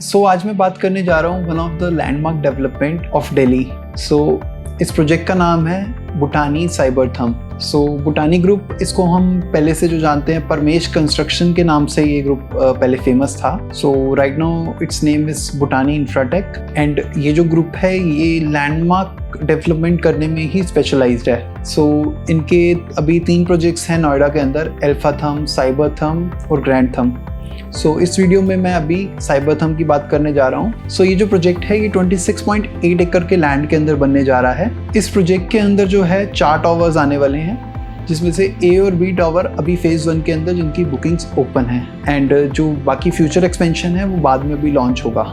सो आज मैं बात करने जा रहा हूँ one of the landmark development of Delhi. इस प्रोजेक्ट का नाम है भूटानी साइबरथम। भूटानी ग्रुप, इसको हम पहले से जो जानते हैं परमेश कंस्ट्रक्शन के नाम से ये ग्रुप पहले फेमस था। Right now it's name is Bhutani Infratech and ये जो ग्रुप है ये लैंडमार्क डेवलपमेंट करने में ही स्पेशलाइज्ड है। इनके अभी 3 प्रोजेक्ट्स हैं नोएडा के अंदर, एल्फाथम, साइबरथम और ग्रैंडथम। इस वीडियो में मैं अभी साइबरथम की बात करने जा रहा हूँ। ये जो प्रोजेक्ट है ये 26.8 एकड़ के लैंड के अंदर बनने जा रहा है। इस प्रोजेक्ट के अंदर जो है 4 टावर्स आने वाले हैं, जिसमें से A और B टावर अभी फेज 1 के अंदर जिनकी बुकिंग्स ओपन है एंड जो बाकी फ्यूचर एक्सपेंशन है वो बाद में भी लॉन्च होगा।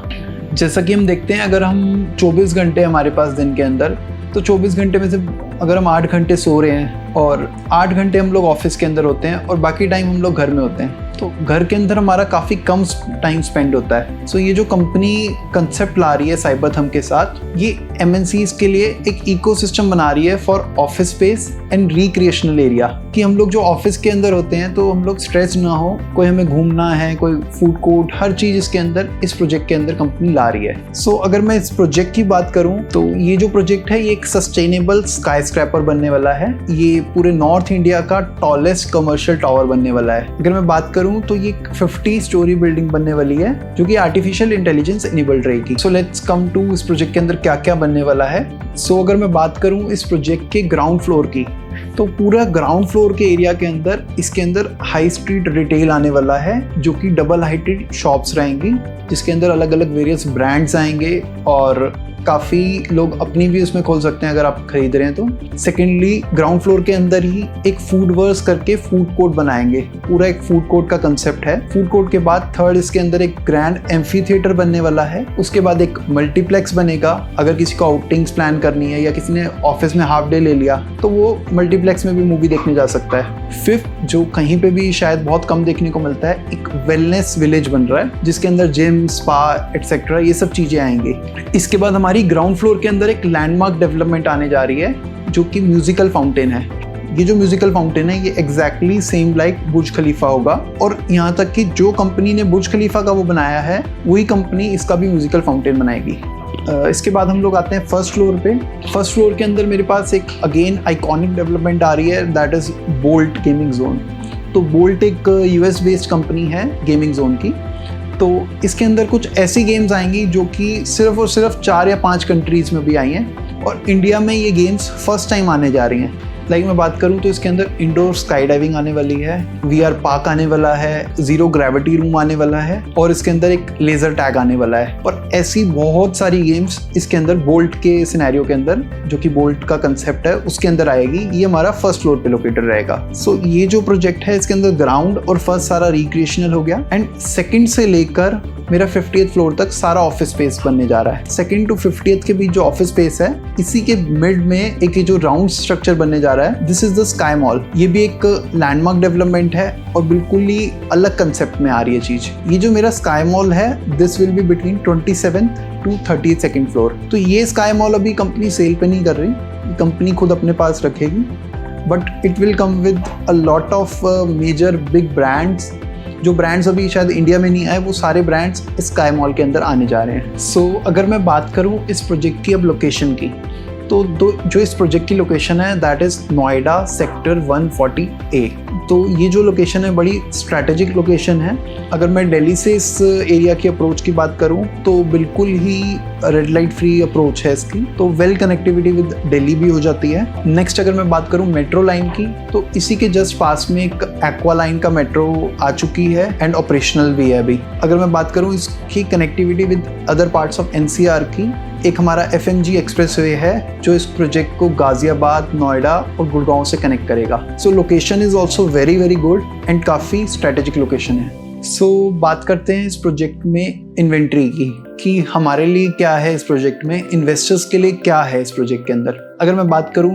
जैसा कि हम देखते हैं, अगर हम 24 घंटे हमारे पास दिन के अंदर, तो 24 घंटे में से अगर हम 8 घंटे सो रहे हैं और 8 घंटे हम लोग ऑफिस के अंदर होते हैं और बाकी टाइम हम लोग घर में होते हैं, तो घर के अंदर हमारा काफ़ी कम टाइम स्पेंड होता है। ये जो कंपनी कंसेप्ट ला रही है साइबरथम के साथ, ये MNCs के लिए एक इकोसिस्टम बना रही है for office space and recreational area, कि हम लोग जो ऑफिस के अंदर होते हैं तो हम लोग स्ट्रेस ना हो, कोई हमें घूमना है, कोई फूड कोर्ट, हर चीज़ इसके अंदर इस प्रोजेक्ट के अंदर कंपनी ला रही है। अगर मैं इस प्रोजेक्ट की बात करूँ तो ये जो प्रोजेक्ट है ये एक सस्टेनेबल स्काई स्क्रैपर बनने वाला है। ये पूरे नॉर्थ इंडिया का टॉलेस्ट कमर्शियल टावर बनने वाला है। अगर मैं बात करूँ तो ये 50 स्टोरी बिल्डिंग बनने वाली है जो कि आर्टिफिशियल इंटेलिजेंस इनेबल्ड रहेगी। लेट्स कम टू इस प्रोजेक्ट के अंदर क्या क्या बनने वाला है। अगर मैं बात करूं इस प्रोजेक्ट के ग्राउंड फ्लोर की, तो पूरा ग्राउंड फ्लोर के एरिया के अंदर इसके अंदर हाई स्ट्रीट रिटेल आने वाला है, जो कि डबल हाइटेड शॉप्स रहेंगी जिसके अंदर अलग अलग वेरियस ब्रांड्स आएंगे और काफ़ी लोग अपनी भी उसमें खोल सकते हैं अगर आप खरीद रहे हैं तो। सेकेंडली, ग्राउंड फ्लोर के अंदर ही एक फूड वर्स करके फूड कोर्ट बनाएंगे। पूरा एक फूड कोर्ट का कंसेप्ट है। फूड कोर्ट के बाद थर्ड इसके अंदर एक ग्रैंड एम्फी थिएटर बनने वाला है। उसके बाद एक मल्टीप्लेक्स बनेगा। अगर किसी को आउटिंग्स प्लान करनी है या किसी ने ऑफिस में हाफ डे ले लिया तो वो मल्टीप्लेक्स में भी मूवी देखने जा सकता है। फिफ्थ, जो कहीं पे भी शायद बहुत कम देखने को मिलता है, एक वेलनेस विलेज बन रहा है जिसके अंदर जिम, स्पा एटसेट्रा ये सब चीज़ें आएंगी। इसके बाद हमारी ग्राउंड फ्लोर के अंदर एक लैंडमार्क डेवलपमेंट आने जा रही है जो कि म्यूजिकल फाउंटेन है। ये जो म्यूजिकल फाउंटेन है ये एग्जैक्टली सेम लाइक बुर्ज खलीफा होगा, और यहाँ तक कि जो कंपनी ने बुर्ज खलीफा का वो बनाया है वही कंपनी इसका भी म्यूजिकल फाउंटेन बनाएगी। इसके बाद हम लोग आते हैं फर्स्ट फ्लोर पे। फर्स्ट फ्लोर के अंदर मेरे पास एक अगेन आइकॉनिक डेवलपमेंट आ रही है, that is bolt gaming zone. तो बोल्ट एक US बेस्ड कंपनी है गेमिंग जोन की। तो इसके अंदर कुछ ऐसी गेम्स आएंगी जो कि सिर्फ और सिर्फ 4 या 5 कंट्रीज़ में भी आई हैं और इंडिया में ये गेम्स फर्स्ट टाइम आने जा रही हैं। मैं बात करूं तो इसके अंदर इंडोर स्काई डाइविंग आने वाली है, VR पार्क आने वाला है, जीरो ग्रेविटी रूम आने वाला है और इसके अंदर एक लेज़र टैग आने वाला है। और ऐसी बहुत सारी गेम्स इसके अंदर बोल्ट के सिनेरियो के अंदर, जो कि बोल्ट का कंसेप्ट है उसके अंदर आएगी। ये हमारा फर्स्ट फ्लोर पे लोकेटेड रहेगा। ये जो प्रोजेक्ट है इसके अंदर ग्राउंड और फर्स्ट सारा रिक्रिएशनल हो गया एंड सेकेंड से लेकर मेरा 50th फ्लोर तक सारा ऑफिस स्पेस बनने जा रहा है। सेकेंड टू 50th के बीच जो ऑफिस स्पेस है, इसी के मिड में एक ये जो राउंड स्ट्रक्चर बनने जा रहा है, this is the sky mall. ये भी एक लैंडमार्क डेवलपमेंट है और बिल्कुल ही अलग कंसेप्ट में आ रही है चीज। ये जो मेरा स्काई मॉल है, this will be between 27th to 32nd floor. तो ये स्काई मॉल अभी कंपनी सेल पे नहीं कर रही, कंपनी खुद अपने पास रखेगी, but it will come with a lot of major big brands. जो ब्रांड्स अभी शायद इंडिया में नहीं आए, वो सारे ब्रांड्स स्काई मॉल के अंदर आने जा रहे हैं। अगर मैं बात करूं इस प्रोजेक्ट की अब लोकेशन की, तो जो इस प्रोजेक्ट की लोकेशन है that is Noida sector 140A। तो ये जो लोकेशन है बड़ी स्ट्रैटेजिक लोकेशन है। अगर मैं दिल्ली से इस एरिया की अप्रोच की बात करूं तो बिल्कुल ही रेड लाइट फ्री अप्रोच है इसकी, तो वेल कनेक्टिविटी विद दिल्ली भी हो जाती है। नेक्स्ट, अगर मैं बात करूं मेट्रो लाइन की, तो इसी के जस्ट पास में एक एक्वा लाइन का मेट्रो आ चुकी है एंड ऑपरेशनल भी है अभी। अगर मैं बात करूं इसकी connectivity with other parts of NCR की, एक हमारा FMG एक्सप्रेसवे है जो इस प्रोजेक्ट को गाजियाबाद, नोएडा और गुड़गांव से कनेक्ट करेगा। Location is also very very good and काफ़ी स्ट्रेटेजिक लोकेशन है। बात करते हैं इस प्रोजेक्ट में इन्वेंट्री की, कि हमारे लिए क्या है इस प्रोजेक्ट में, इन्वेस्टर्स के लिए क्या है इस प्रोजेक्ट के अंदर। अगर मैं बात करूं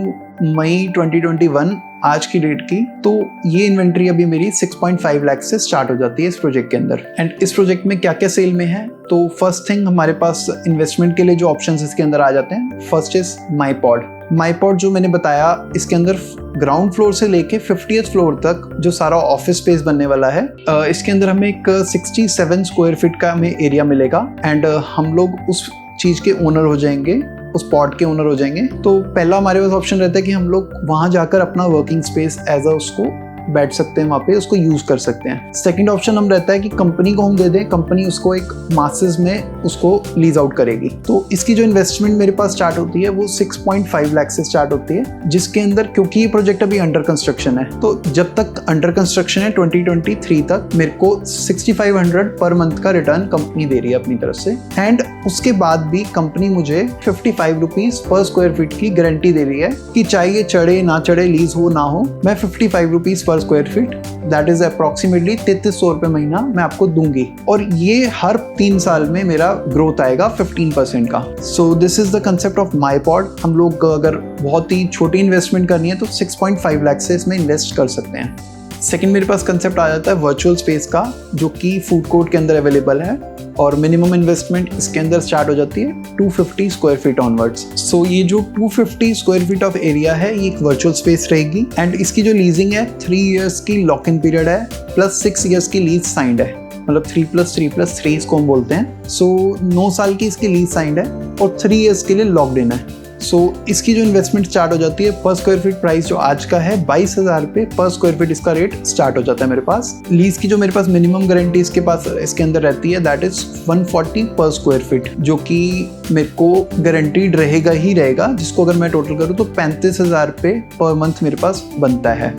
मई 2021 आज की डेट की, तो ये इन्वेंट्री अभी मेरी 6.5 लाख से स्टार्ट हो जाती है इस प्रोजेक्ट के अंदर। एंड इस प्रोजेक्ट में क्या क्या सेल में है, तो फर्स्ट थिंग हमारे पास इन्वेस्टमेंट के लिए जो ऑप्शंस इसके अंदर आ जाते हैं, फर्स्ट इज माई पॉड। माईपॉड जो मैंने बताया, इसके अंदर ग्राउंड फ्लोर से लेके 50th फ्लोर तक जो सारा ऑफिस स्पेस बनने वाला है, इसके अंदर हमें एक 67 स्क्वायर फीट का हमें एरिया मिलेगा एंड हम लोग उस चीज़ के ओनर हो जाएंगे, उस पॉड के ओनर हो जाएंगे। तो पहला हमारे पास ऑप्शन रहता है कि हम लोग वहाँ जाकर अपना वर्किंग स्पेस एज अ उसको बैठ सकते हैं, वहाँ पे उसको यूज कर सकते हैं। सेकंड ऑप्शन हम रहता है कि कंपनी को हम दे दें, कंपनी उसको एक मासेस में उसको लीज आउट करेगी। तो इसकी जो इन्वेस्टमेंट मेरे पास स्टार्ट होती है वो 6.5 लाख से स्टार्ट होती है, जिसके अंदर क्योंकि ये प्रोजेक्ट अभी अंडर कंस्ट्रक्शन है, तो जब तक अंडर कंस्ट्रक्शन है 2023 तक मेरे को 6500 पर मंथ का रिटर्न कंपनी दे रही है अपनी तरफ से। एंड उसके बाद भी कंपनी मुझे 55 रुपीज पर स्क्वायर फीट की गारंटी दे रही है कि चाहे ये चढ़े ना चढ़े, लीज हो ना हो, मैं 55 rupees per square feet, that is approximately 3300 रुपये महीना मैं आपको दूंगी। और ये हर 3 साल में मेरा ग्रोथ आएगा 15% का। So this is the concept of MyPod. हम लोग अगर बहुत ही छोटी इन्वेस्टमेंट करनी है तो 6.5 लाख से इसमें इन्वेस्ट कर सकते हैं। सेकंड मेरे पास कंसेप्ट आ जाता है वर्चुअल स्पेस का, जो कि फूड कोर्ट के अंदर अवेलेबल है और मिनिमम इन्वेस्टमेंट इसके अंदर स्टार्ट हो जाती है 250 स्क्वायर फीट ऑनवर्ड्स। सो ये जो 250 स्क्वायर फीट ऑफ एरिया है ये एक वर्चुअल स्पेस रहेगी एंड इसकी जो लीजिंग है 3 इयर्स की लॉक इन पीरियड है प्लस 6 इयर्स की लीज साइंड है, मतलब 3+3+3 इसको हम बोलते हैं। सो 9 साल की इसकी लीज साइंड है और 3 इयर्स के लिए लॉक्ड इन है। सो इसकी जो इन्वेस्टमेंट स्टार्ट हो जाती है, पर स्क्वायर फीट प्राइस जो आज का है 22,000 रुपये पर स्क्वायर फीट इसका रेट स्टार्ट हो जाता है मेरे पास। लीज की जो मेरे पास मिनिमम गारंटी इसके पास इसके अंदर रहती है दैट इज 140 पर स्क्वायर फीट, जो कि मेरे को गारंटीड रहेगा ही रहेगा, जिसको अगर मैं टोटल करूँ तो 35,000 रुपये पर मंथ मेरे पास बनता है।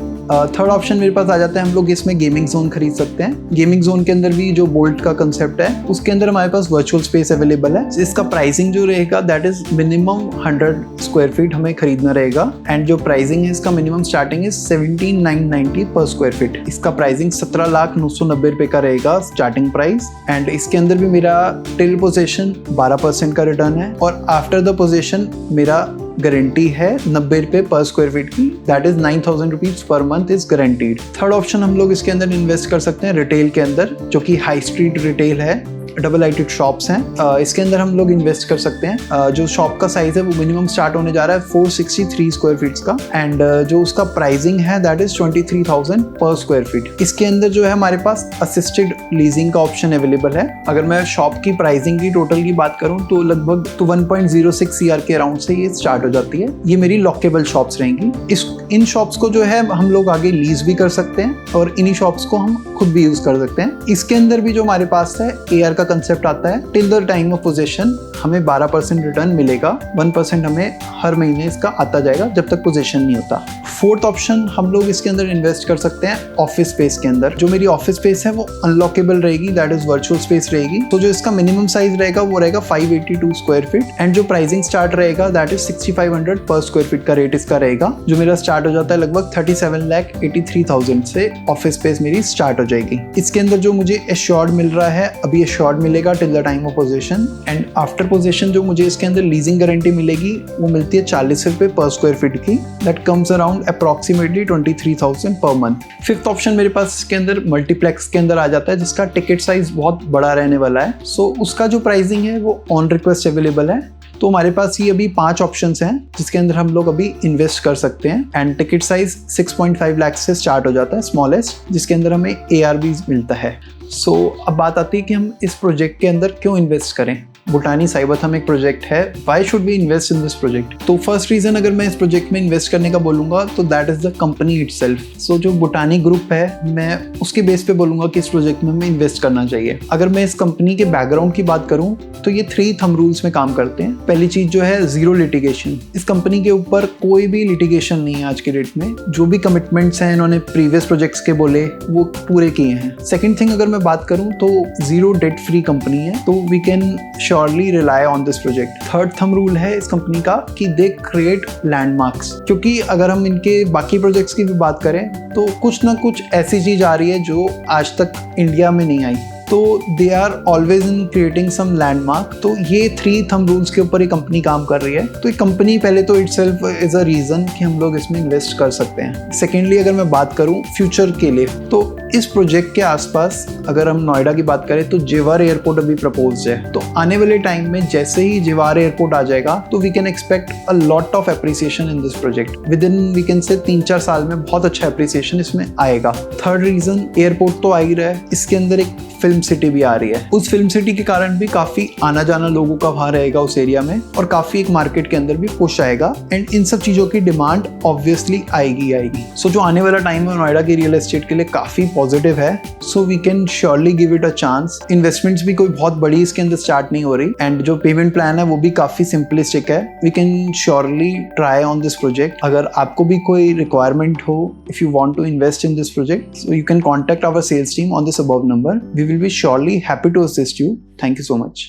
थर्ड ऑप्शन मेरे पास आ जाता है, हम लोग इसमें गेमिंग जोन खरीद सकते हैं। गेमिंग जोन के अंदर भी जो बोल्ट का कंसेप्ट है उसके अंदर हमारे पास वर्चुअल स्पेस अवेलेबल है। इसका प्राइसिंग जो रहेगा that is minimum 100 square feet हमें खरीदना रहेगा एंड जो प्राइसिंग है इसका मिनिमम स्टार्टिंग इज 17,990 पर स्क्वायर फीट। इसका प्राइसिंग 17,990 रुपये का रहेगा स्टार्टिंग प्राइस एंड इसके अंदर भी मेरा टिल पोजेशन 12% का रिटर्न है और आफ्टर द पोजेशन मेरा गारंटी है 90 रुपये पर स्क्वायर फीट की, that is 9,000 rupees per month is guaranteed. Third option हम लोग इसके अंदर इन्वेस्ट कर सकते हैं रिटेल के अंदर, जो कि हाई स्ट्रीट रिटेल है, डबल लाइटेड शॉप्स हैं। इसके अंदर हम लोग इन्वेस्ट कर सकते हैं। जो शॉप का साइज है वो मिनिमम स्टार्ट होने जा रहा है 463 स्क्वायर फीट्स का एंड जो उसका प्राइसिंग है दैट इज 23,000 पर स्क्वायर फीट। इसके अंदर जो है हमारे पास असिस्टेड लीजिंग का ऑप्शन अवेलेबल है। अगर मैं शॉप की प्राइसिंग की टोटल की बात करूं तो लगभग 1.06 CR के अराउंड से ये स्टार्ट हो जाती है। ये मेरी लॉकेबल शॉप्स रहेंगी। इन शॉप्स को जो है हम लोग आगे लीज भी कर सकते हैं और इन्हीं शॉप्स को हम खुद भी यूज कर सकते हैं। इसके अंदर भी जो हमारे पास है AR का कंसेप्ट आता है, till the time of possession हमें 12% रिटर्न मिलेगा, 1% हमें हर महीने इसका आता जाएगा जब तक पोजेशन नहीं होता। फोर्थ ऑप्शन हम लोग इसके अंदर इन्वेस्ट कर सकते हैं ऑफिस स्पेस के अंदर। जो मेरी ऑफिस स्पेस है वो अनलॉकेबल रहेगी, दैट इज वर्चुअल स्पेस रहेगी। तो जो इसका मिनिमम साइज रहेगा वो रहेगा 582 स्क्वायर फीट एंड जो प्राइसिंग स्टार्ट रहेगा दैट इज 6500 पर स्क्वायर फीट का रेट इसका रहेगा, जो मेरा स्टार्ट हो जाता है लगभग 37,83,000 से ऑफिस स्पेस मेरी स्टार्ट हो जाएगी। इसके अंदर जो मुझे एश्योर्ड मिल रहा है, अभी एश्योर्ड मिलेगा till the time of possession and after possession जो मुझे इसके अंदर लीजिंग गारंटी मिलेगी वो मिलती है 40 रुपये पर स्क्वायर फीट की, that comes around approximately 23,000 per month. Fifth option मेरे पास इसके अंदर मल्टीप्लेक्स के अंदर आ जाता है, जिसका टिकट साइज बहुत बड़ा रहने वाला है। सो उसका जो प्राइसिंग है वो ऑन रिक्वेस्ट अवेलेबल है। तो हमारे पास ये अभी 5 ऑप्शंस हैं जिसके अंदर हम लोग अभी इन्वेस्ट कर सकते हैं एंड टिकट साइज 6.5 लाख से स्टार्ट हो जाता है स्मॉलेस्ट, जिसके अंदर हमें AR भी मिलता है। सो अब बात आती है कि हम इस प्रोजेक्ट के अंदर क्यों इन्वेस्ट करें। बुटानी साइबरथम एक प्रोजेक्ट है, why should we invest in this project. तो फर्स्ट रीजन अगर मैं इस प्रोजेक्ट में इन्वेस्ट करने का बोलूंगा तो that is the company itself. So जो बुटानी ग्रुप है मैं उसके बेस पे बोलूंगा कि इस प्रोजेक्ट में हमें इन्वेस्ट करना चाहिए। अगर मैं इस कंपनी के बैकग्राउंड की बात करूं तो ये 3 थंब रूल्स में काम करते हैं। पहली चीज जो है जीरो लिटिगेशन, इस कंपनी के ऊपर कोई भी लिटिगेशन नहीं है आज के डेट में। जो भी कमिटमेंट्स हैं इन्होंने प्रीवियस प्रोजेक्ट्स के बोले वो पूरे किए हैं। सेकेंड थिंग अगर मैं बात करूं तो जीरो डेट फ्री कंपनी है, तो we can surely rely on this project. Third thumb rule है इस कंपनी का कि दे क्रिएट लैंडमार्क्स, क्योंकि अगर हम इनके बाकी प्रोजेक्ट्स की भी बात करें तो कुछ ना कुछ ऐसी चीज आ रही है जो आज तक इंडिया में नहीं आई, तो they are always in creating some landmark. तो ये 3 थंब रूल्स के ऊपर ये कंपनी काम कर रही है। तो ये कंपनी पहले तो इटसेल्फ इज अ रीजन कि हम लोग इसमें इन्वेस्ट कर सकते हैं। सेकेंडली अगर मैं बात करूं फ्यूचर के लिए, तो इस प्रोजेक्ट के आसपास अगर हम नोएडा की बात करें तो जेवर एयरपोर्ट अभी प्रपोज्ड है, तो आने वाले टाइम में जैसे ही जेवर एयरपोर्ट आ जाएगा तो we can expect a lot of appreciation in this project. Within we can say 3-4 साल में बहुत अच्छा एप्रिसिएशन इसमें आएगा। थर्ड रीजन, एयरपोर्ट तो आ ही रहा है, इसके अंदर एक फिल्म सिटी भी आ रही है। उस फिल्म सिटी के कारण भी काफी आना जाना लोगों का वहां रहेगा उस एरिया में, और काफी एक मार्केट के अंदर भी पुश आएगा, एंड इन सब चीजों की डिमांड ऑब्वियसली आएगी। सो जो आने वाला टाइम है नोएडा की रियल एस्टेट के लिए काफी पॉजिटिव है। So we can surely give it a chance. Investments भी कोई बहुत बड़ी इसके अंदर स्टार्ट नहीं हो रही, एंड जो पेमेंट प्लान है वो भी काफी सिंपलिस्टिक है। We can surely try on this project. अगर आपको भी कोई रिक्वायरमेंट हो, if you want to invest in this project, so you can contact our sales team on this above number. We will be surely happy to assist you. Thank you so much.